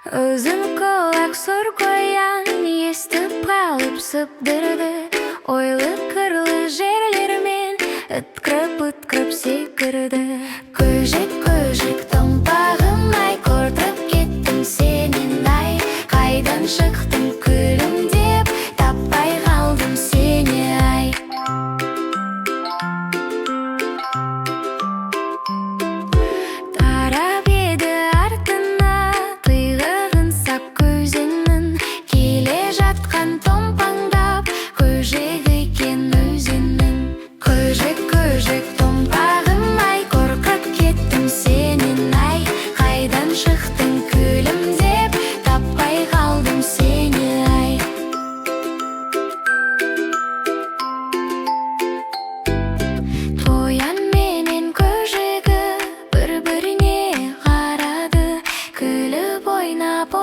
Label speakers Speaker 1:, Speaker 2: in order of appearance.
Speaker 1: Өзін құлақ сұр қоян естіп қалып сыбдырды, ойлы қырлы жерлермен үткіріп секірді. Көжек томпағым ай, көрдіріп кеттім сенен ай, қайдан шықтың күлімдеп, таппай қалдым сені ай. Тарап еді артына тыйғығын сақ көзіңнің, келе жатқан томпаңдап көжек екен өзінің. Көжек томпағым ай, қорқып кеттім сенен ай, қайдан шықтың күлімдеп, таппай қалдым сені ай. Қоян менен көжегі бір-біріне қарады, күліп ойнап